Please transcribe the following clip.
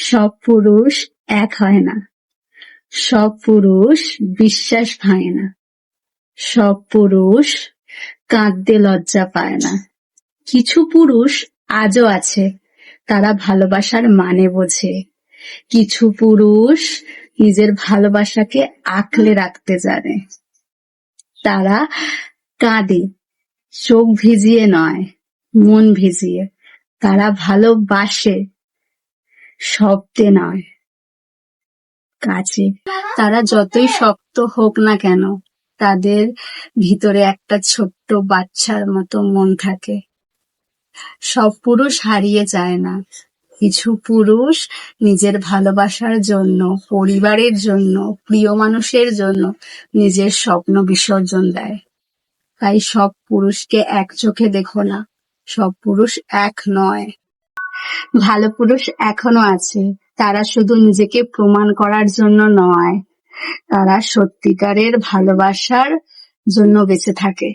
সব পুরুষ এক হয় না, সব পুরুষ বিশ্বাস ভাঙে না, সব পুরুষ কাঁদতে লজ্জা পায় না। কিছু পুরুষ আজও আছে, তারা ভালোবাসার মানে বোঝে। কিছু পুরুষ নিজের ভালোবাসাকে আঁকলে রাখতে জানে। তারা কাঁদে, চোখ ভিজিয়ে নয়, মন ভিজিয়ে। তারা ভালোবাসে, শব্দে নয়, কাছে। তারা যতই শক্ত হোক না কেন, তাদের ভিতরে একটা ছোট্ট বাচ্চার মতো মন থাকে। সব পুরুষ হারিয়ে যায় না, কিছু পুরুষ নিজের ভালোবাসার জন্য, পরিবারের জন্য, প্রিয় মানুষের জন্য নিজের স্বপ্ন বিসর্জন দেয়। তাই সব পুরুষকে এক চোখে দেখো না, সব পুরুষ এক নয়। ভালো পুরুষ এখনো আছে, তারা শুধু নিজেকে প্রমাণ করার জন্য নয়, তারা সত্যিকারের ভালোবাসার জন্য বেঁচে থাকে।